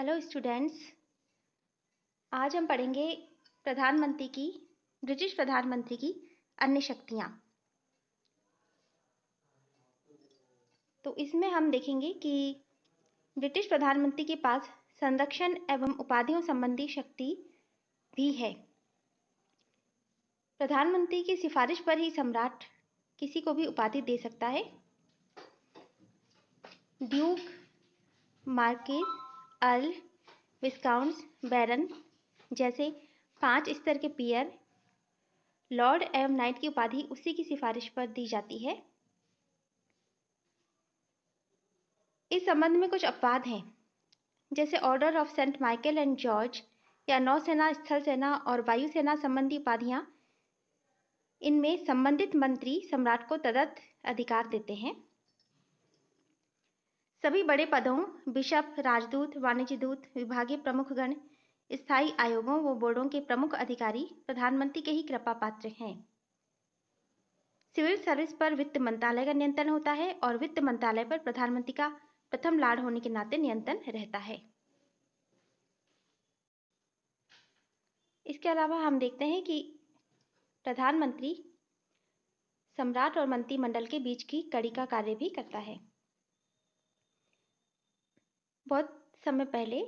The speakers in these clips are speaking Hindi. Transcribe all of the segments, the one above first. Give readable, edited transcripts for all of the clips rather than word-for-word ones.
Hello students. आज हम पढ़ेंगे ब्रिटिश प्रधानमंत्री की अन्य शक्तियाँ। तो इसमें हम देखेंगे कि ब्रिटिश प्रधानमंत्री के पास संरक्षण एवं उपाधियों संबंधी शक्ति भी है। प्रधानमंत्री की सिफारिश पर ही सम्राट किसी को भी उपाधि दे सकता है। ड्यूक, मार्किस, अर्ल, विस्काउंट्स, बैरन जैसे 5 स्तर के पीयर, लॉर्ड एवं नाइट की उपाधि उसी की सिफारिश पर दी जाती है। इस संबंध में कुछ अपवाद हैं, जैसे order of Saint Michael and George या नौसेना, स्थल सेना और वायुसेना संबंधी उपाधियां। इनमें संबंधित मंत्री सम्राट को तदर्थ अधिकार देते हैं। सभी बड़े पदों, बिशप, राजदूत, वाणिज्य दूत, विभागीय प्रमुखगण, स्थायी आयोगों व बोर्डों के प्रमुख अधिकारी प्रधानमंत्री के ही कृपा पात्र हैं। सिविल सर्विस पर वित्त मंत्रालय का नियंत्रण होता है और वित्त मंत्रालय पर प्रधानमंत्री का प्रथम लार्ड होने के नाते नियंत्रण रहता है। इसके अलावा हम देखते हैं कि प्रधानमंत्री सम्राट और मंत्रिमंडल के बीच की कड़ी का कार्य भी करता है। बहुत समय पहले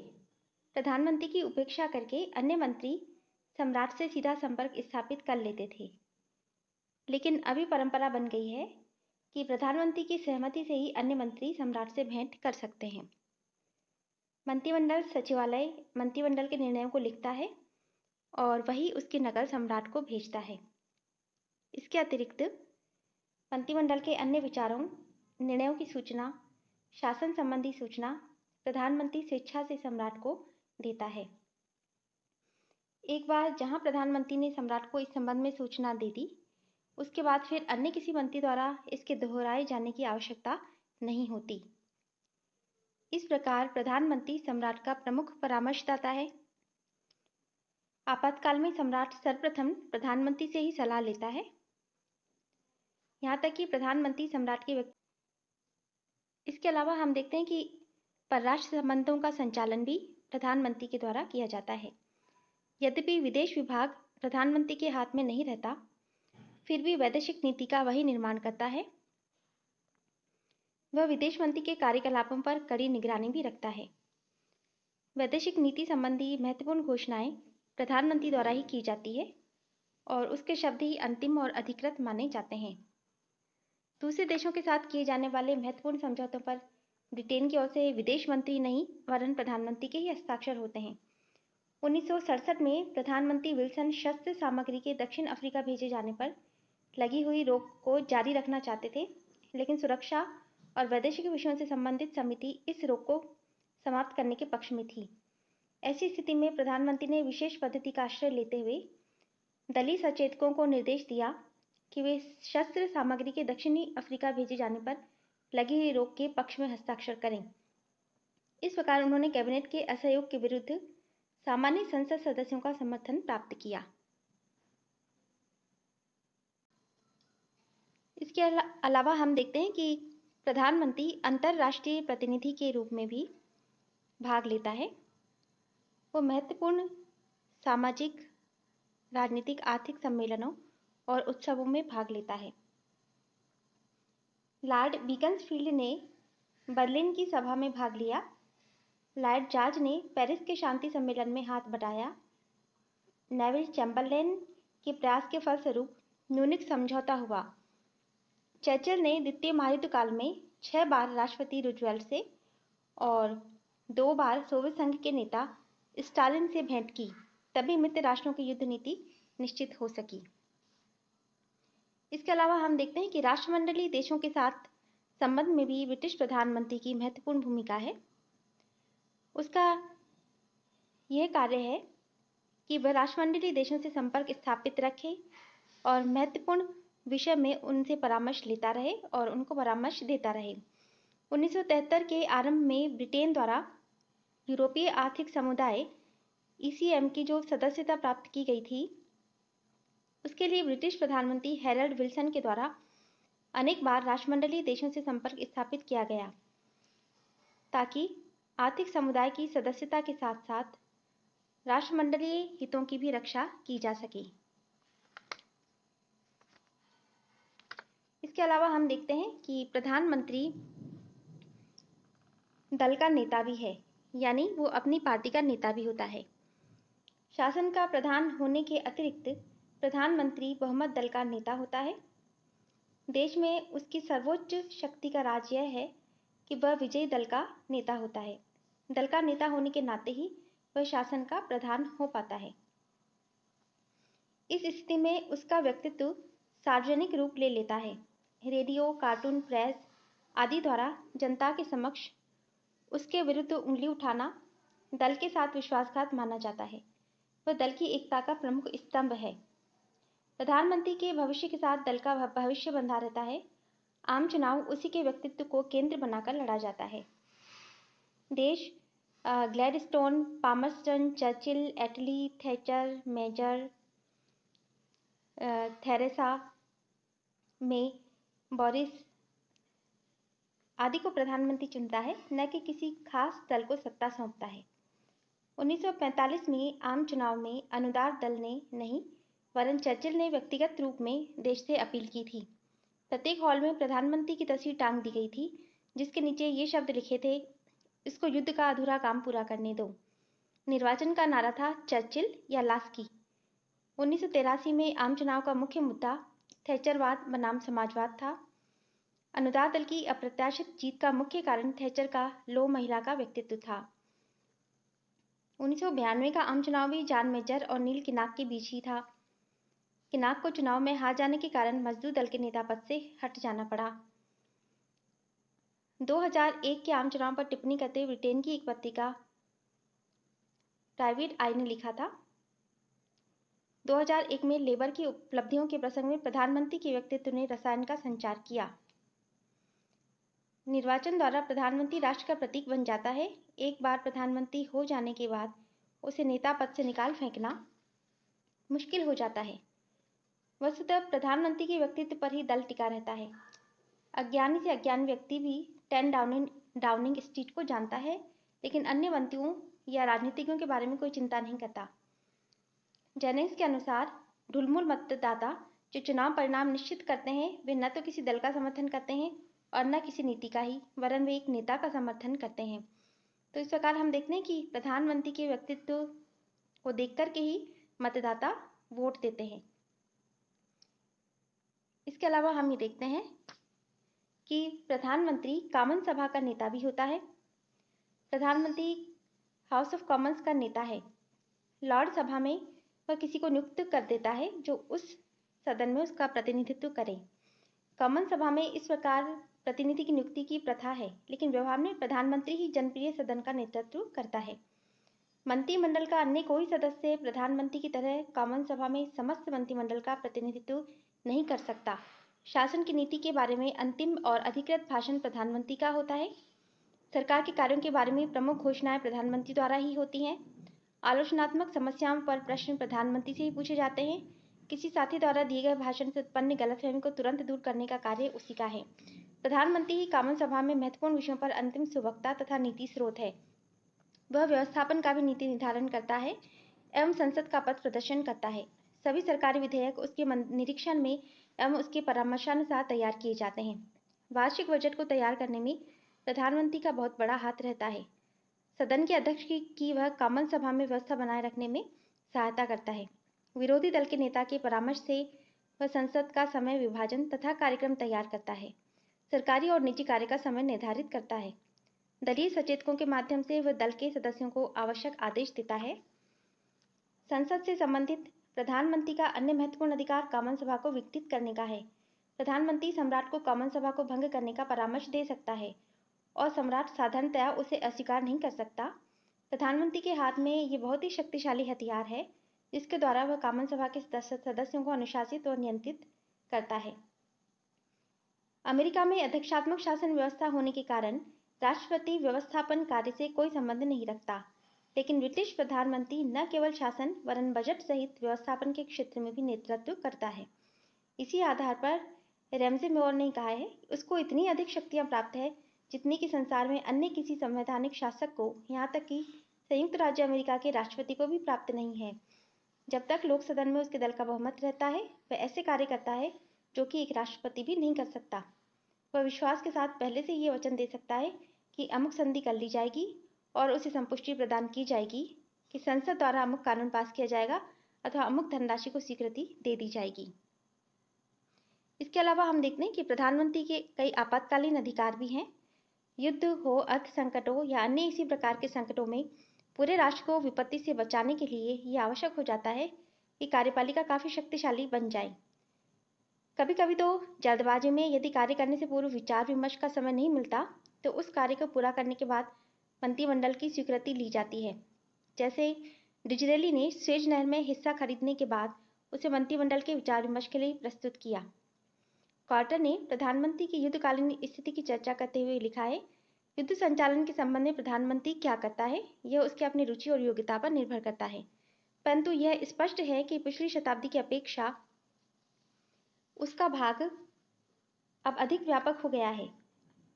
प्रधानमंत्री की उपेक्षा करके अन्य मंत्री सम्राट से सीधा संपर्क स्थापित कर लेते थे, लेकिन अभी परंपरा बन गई है कि प्रधानमंत्री की सहमति से ही अन्य मंत्री सम्राट से भेंट कर सकते हैं। मंत्रिमंडल सचिवालय मंत्रिमंडल के निर्णयों को लिखता है और वही उसकी नकल सम्राट को भेजता है। इसके अतिरिक्त मंत्रिमंडल के अन्य विचारों, निर्णयों की सूचना, शासन संबंधी सूचना प्रधानमंत्री स्वेच्छा से सम्राट को देता है। एक बार जहां प्रधानमंत्री ने सम्राट को इस संबंध में सूचना दे दी, उसके बाद फिर अन्य किसी मंत्री द्वारा इसके दोहराए जाने की आवश्यकता नहीं होती। इस प्रकार प्रधानमंत्री सम्राट का प्रमुख परामर्शदाता है। आपातकाल में सम्राट सर्वप्रथम प्रधानमंत्री से ही सलाह लेता है। यहाँ तक कि प्रधानमंत्री सम्राट के इसके अलावा हम देखते हैं कि परराष्ट्र संबंधों का संचालन भी प्रधानमंत्री के द्वारा किया जाता है। यद्यपि विदेश विभाग प्रधानमंत्री के हाथ में नहीं रहता, फिर भी वैदेशिक नीति का वही निर्माण करता है। वह विदेश मंत्री के कार्यकलापों पर कड़ी निगरानी भी रखता है। वैदेशिक नीति संबंधी महत्वपूर्ण घोषणाएं प्रधानमंत्री द्वारा ही की जाती है और उसके शब्द ही अंतिम और अधिकृत माने जाते हैं। दूसरे देशों के साथ किए जाने वाले महत्वपूर्ण समझौतों पर ब्रिटेन की ओर से विदेश मंत्री नहीं वरन प्रधानमंत्री के ही हस्ताक्षर होते हैं। 1967 में प्रधानमंत्री विल्सन शस्त्र सामग्री के दक्षिण अफ्रीका भेजे जाने पर लगी हुई रोक को जारी रखना चाहते थे, लेकिन सुरक्षा और वैदेशिक विषयों से संबंधित समिति इस रोक को समाप्त करने के पक्ष में थी। ऐसी स्थिति में प्रधानमंत्री ने विशेष पद्धति का आश्रय लेते हुए दलीय सचेतकों को निर्देश दिया कि वे शस्त्र सामग्री के दक्षिणी अफ्रीका भेजे जाने पर लगी हुई रोक के पक्ष में हस्ताक्षर करें। इस प्रकार उन्होंने कैबिनेट के असहयोग के विरुद्ध सामान्य संसद सदस्यों का समर्थन प्राप्त किया। इसके अलावा हम देखते हैं कि प्रधानमंत्री अंतर्राष्ट्रीय प्रतिनिधि के रूप में भी भाग लेता है। वो महत्वपूर्ण सामाजिक, राजनीतिक, आर्थिक सम्मेलनों और उत्सवों में भाग लेता है। लॉर्ड बीकंसफील्ड ने बर्लिन की सभा में भाग लिया। लॉर्ड जॉर्ज ने पेरिस के शांति सम्मेलन में हाथ बटाया। नेविल चैम्बरलेन के प्रयास के फलस्वरूप म्यूनिख समझौता हुआ। चर्चिल ने द्वितीय महायुद्ध काल में 6 बार राष्ट्रपति रूजवेल्ट से और 2 बार सोवियत संघ के नेता स्टालिन से भेंट की, तभी मित्र राष्ट्रों की युद्ध नीति निश्चित हो सकी। इसके अलावा हम देखते हैं कि राष्ट्रमंडलीय देशों के साथ संबंध में भी ब्रिटिश प्रधानमंत्री की महत्वपूर्ण भूमिका है। उसका यह कार्य है कि वह राष्ट्रमंडलीय देशों से संपर्क स्थापित रखे और महत्वपूर्ण विषय में उनसे परामर्श लेता रहे और उनको परामर्श देता रहे। 1973 के आरंभ में ब्रिटेन द्वारा यूरोपीय आर्थिक समुदाय ECM की जो सदस्यता प्राप्त की गई थी, उसके लिए ब्रिटिश प्रधानमंत्री हैरोल्ड विल्सन के द्वारा अनेक बार राष्ट्रमंडलीय देशों से संपर्क स्थापित किया गया, ताकि आर्थिक समुदाय की सदस्यता के साथ साथ राष्ट्रमंडलीय हितों की भी रक्षा की जा सके। इसके अलावा हम देखते हैं कि प्रधानमंत्री दल का नेता भी है, यानी वो अपनी पार्टी का नेता भी होता है। शासन का प्रधान होने के अतिरिक्त प्रधानमंत्री बहुमत दल का नेता होता है। देश में उसकी सर्वोच्च शक्ति का राज यह है कि वह विजयी दल का नेता होता है। दल का नेता होने के नाते ही वह शासन का प्रधान हो पाता है। इस स्थिति में उसका व्यक्तित्व सार्वजनिक रूप ले लेता है। रेडियो, कार्टून, प्रेस आदि द्वारा जनता के समक्ष उसके विरुद्ध उंगली उठाना दल के साथ विश्वासघात माना जाता है। वह दल की एकता का प्रमुख स्तंभ है। प्रधानमंत्री के भविष्य के साथ दल का भविष्य बंधा रहता है। आम चुनाव उसी के व्यक्तित्व को केंद्र बनाकर लड़ा जाता है। देश Gladstone, Palmerston, Churchill, Attlee, Thatcher, Major, Theresa May, Boris आदि को प्रधानमंत्री चुनता है, न कि किसी खास दल को सत्ता सौंपता है। 1945 में आम चुनाव में अनुदार दल ने नहीं, वरन चर्चिल ने व्यक्तिगत रूप में देश से अपील की थी। प्रत्येक हॉल में प्रधानमंत्री की तस्वीर टांग दी गई थी, जिसके नीचे ये शब्द लिखे थे, इसको युद्ध का अधूरा काम पूरा करने दो। निर्वाचन का नारा था चर्चिल या लास्की। 1983 में आम चुनाव का मुख्य मुद्दा थैचरवाद बनाम समाजवाद था। अनुदार दल की अप्रत्याशित जीत का मुख्य कारण थैचर का लो महिला का व्यक्तित्व था। 1992 का आम चुनाव भी जॉन मेजर और नील किनाक के बीच ही था। किनाक को चुनाव में हार जाने के कारण मजदूर दल के नेता पद से हट जाना पड़ा। 2001 के आम चुनाव पर टिप्पणी करते हुए ब्रिटेन की एक पत्रिका प्राइवेट आई ने लिखा था, 2001 में लेबर की उपलब्धियों के प्रसंग में प्रधानमंत्री के व्यक्तित्व ने रसायन का संचार किया। निर्वाचन द्वारा प्रधानमंत्री राष्ट्र का प्रतीक बन जाता है। एक बार प्रधानमंत्री हो जाने के बाद उसे नेता पद से निकाल फेंकना मुश्किल हो जाता है। वस्तुतः प्रधानमंत्री के व्यक्तित्व पर ही दल टिका रहता है। अज्ञानी से अज्ञानी व्यक्ति भी 10 डाउनिंग स्ट्रीट को जानता है, लेकिन अन्य मंत्रियों या राजनीतिज्ञों के बारे में कोई चिंता नहीं करता। जेनिंग्स के अनुसार ढुलमुल मतदाता जो चुनाव परिणाम निश्चित करते हैं, वे न तो किसी दल का समर्थन करते हैं और न किसी नीति का ही, वरन वे एक नेता का समर्थन करते हैं। तो इस प्रकार हम देखते हैं कि प्रधानमंत्री के व्यक्तित्व को देख करके ही मतदाता वोट देते हैं। इसके अलावा हम ये देखते हैं कि प्रधानमंत्री कॉमन सभा का नेता भी होता है। प्रधानमंत्री हाउस ऑफ कॉमन्स का नेता है। लॉर्ड सभा में वह किसी को नियुक्त कर देता है जो उस सदन में उसका प्रतिनिधित्व करे। कॉमन सभा में इस प्रकार प्रतिनिधि की नियुक्ति की प्रथा है, लेकिन व्यवहार में प्रधानमंत्री ही जनप्रिय सदन का नेतृत्व करता है। मंत्रिमंडल का अन्य कोई सदस्य प्रधानमंत्री की तरह कॉमन सभा में समस्त मंत्रिमंडल का प्रतिनिधित्व नहीं कर सकता। शासन की नीति के बारे में अंतिम और अधिकृत भाषण प्रधानमंत्री का होता है। सरकार के कार्यों के बारे में प्रमुख घोषणाएं प्रधानमंत्री द्वारा ही होती हैं। आलोचनात्मक समस्याओं पर प्रश्न प्रधानमंत्री से ही पूछे जाते हैं। किसी साथी द्वारा दिए गए भाषण से उत्पन्न गलतफहमी को तुरंत दूर करने का कार्य उसी का है। प्रधानमंत्री ही कॉमन सभा में महत्वपूर्ण विषयों पर अंतिम सुवक्ता तथा नीति स्रोत है। वह व्यवस्थापन का भी नीति निर्धारण करता है एवं संसद का पथ प्रदर्शन करता है। सभी सरकारी विधेयक उसके निरीक्षण में एवं उसके परामर्शानुसार तैयार किए जाते हैं। वार्षिक बजट को तैयार करने में प्रधानमंत्री का बहुत बड़ा हाथ रहता है। सदन के अध्यक्ष की वह कॉमन सभा में व्यवस्था बनाए रखने में सहायता करता है। विरोधी दल के नेता के परामर्श से वह संसद का समय विभाजन तथा कार्यक्रम तैयार करता है। सरकारी और निजी कार्य का समय निर्धारित करता है। दलीय सचेतकों के माध्यम से वह दल के सदस्यों को आवश्यक आदेश देता है। संसद से संबंधित प्रधानमंत्री का अन्य महत्वपूर्ण अधिकार कॉमन सभा को विघटित करने का है। प्रधानमंत्री सम्राट को कॉमन सभा को भंग करने का परामर्श दे सकता है और सम्राट साधारणतया उसे अस्वीकार नहीं कर सकता। प्रधानमंत्री के हाथ में ये बहुत ही शक्तिशाली हथियार है, जिसके द्वारा वह कॉमन सभा के सदस्यों को अनुशासित और नियंत्रित करता है। अमेरिका में अध्यक्षात्मक शासन व्यवस्था होने के कारण राष्ट्रपति व्यवस्थापन कार्य से कोई संबंध नहीं रखता, लेकिन ब्रिटिश प्रधानमंत्री न केवल शासन वरन बजट सहित व्यवस्थापन के क्षेत्र में भी नेतृत्व करता है। इसी आधार पर रैमजे मोर ने कहा है, उसको इतनी अधिक शक्तियां प्राप्त है जितनी कि संसार में अन्य किसी संवैधानिक शासक को, यहाँ तक कि संयुक्त राज्य अमेरिका के राष्ट्रपति को भी प्राप्त नहीं है। जब तक लोक सदन में उसके दल का बहुमत रहता है, वह ऐसे कार्य करता है जो कि एक राष्ट्रपति भी नहीं कर सकता। वह विश्वास के साथ पहले से ये वचन दे सकता है कि अमुक संधि कर ली जाएगी और उसे संपुष्टि प्रदान की जाएगी कि संसद द्वारा अमुक कानून पास किया जाएगा अथवा अमुक धनराशि को स्वीकृति दे दी जाएगी। इसके अलावा हम देखते हैं कि प्रधानमंत्री के कई आपातकालीन अधिकार भी हैं। युद्ध हो, अर्थ संकट हो या अन्य इसी प्रकार के संकटों में पूरे राष्ट्र को विपत्ति से बचाने के लिए यह आवश्यक हो जाता है कि कार्यपालिका काफी शक्तिशाली बन जाए। कभी कभी तो जल्दबाजी में यदि कार्य करने से पूर्व विचार विमर्श का समय नहीं मिलता, तो उस कार्य को पूरा करने के बाद मंत्रिमंडल की स्वीकृति ली जाती है। जैसे डिजरेली ने स्वेज नहर में हिस्सा खरीदने के बाद उसे मंत्रिमंडल के विचार विमर्श के लिए प्रस्तुत किया। कार्टर ने प्रधानमंत्री की युद्धकालीन स्थिति की चर्चा करते हुए लिखा है, युद्ध संचालन के संबंध में प्रधानमंत्री क्या करता है यह उसके अपनी रुचि और योग्यता पर निर्भर करता है, परंतु यह स्पष्ट है कि पिछली शताब्दी की अपेक्षा उसका भाग अब अधिक व्यापक हो गया है।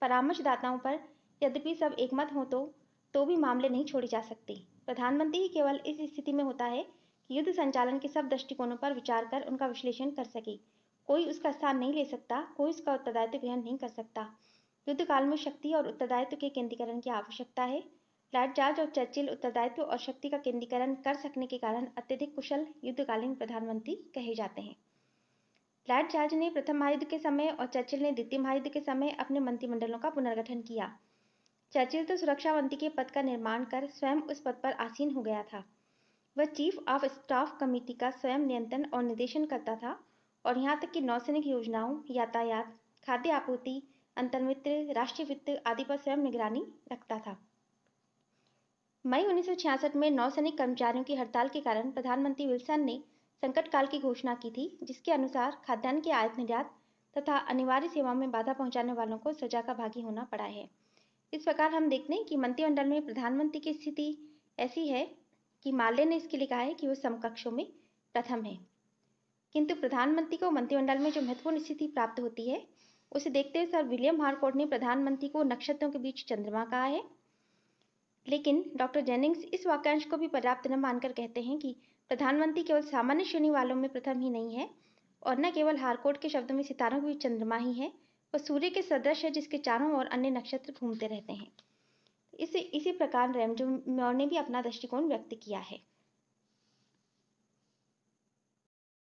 परामर्शदाताओं पर यद्यपि सब एकमत हो तो भी मामले नहीं छोड़े जा सकते। प्रधानमंत्री ही केवल इस स्थिति में होता है कि युद्ध संचालन के सब दृष्टिकोणों पर विचार कर उनका विश्लेषण कर सके। कोई उसका स्थान नहीं ले सकता, कोई उसका उत्तरदायित्व ग्रहण नहीं कर सकता। युद्ध काल में शक्ति और उत्तरदायित्व के केंद्रीकरण की आवश्यकता है। लॉर्ड जॉर्ज और चर्चिल उत्तरदायित्व और शक्ति का केंद्रीकरण कर सकने के कारण अत्यधिक कुशल युद्धकालीन प्रधानमंत्री कहे जाते हैं। लॉर्ड जॉर्ज ने प्रथम महायुद्ध के समय और चर्चिल ने द्वितीय महायुद्ध के समय अपने मंत्रिमंडलों का पुनर्गठन किया। चर्चिल तो सुरक्षा मंत्री के पद का निर्माण कर स्वयं उस पद पर आसीन हो गया था। वह चीफ ऑफ स्टाफ कमेटी का स्वयं नियंत्रण और निर्देशन करता था और यहाँ तक कि नौसैनिक योजनाओं, यातायात, खाद्य आपूर्ति, अंतर्वित्त, राष्ट्रीय वित्त आदि पर स्वयं निगरानी रखता था। मई 1966 में नौसैनिक कर्मचारियों की हड़ताल के कारण प्रधानमंत्री विल्सन ने संकट काल की घोषणा की थी, जिसके अनुसार खाद्यान्न के आयात निर्यात तथा अनिवार्य सेवाओं में बाधा पहुंचाने वालों को सजा का भागी होना पड़ा है। इस प्रकार हम देखते हैं कि मंत्रिमंडल में प्रधानमंत्री की स्थिति ऐसी है कि माले ने इसके लिए कहा है कि वह समकक्षों में प्रथम है। किंतु प्रधानमंत्री को मंत्रिमंडल में जो महत्वपूर्ण स्थिति प्राप्त होती है, उसे देखते हुए सर विलियम हारकोर्ट ने प्रधानमंत्री को नक्षत्रों के बीच चंद्रमा कहा है। लेकिन डॉक्टर जेनिंग्स इस वाक्यांश को भी पर्याप्त न मानकर कहते हैं कि प्रधानमंत्री केवल सामान्य श्रेणी वालों में प्रथम ही नहीं है और न केवल हारकोर्ट के शब्दों में सितारों के बीच चंद्रमा ही है, वह सूर्य के सदृश है जिसके चारों ओर अन्य नक्षत्र घूमते रहते हैं। इसी प्रकार रैमजो मॉर ने भी अपना दृष्टिकोण व्यक्त किया है।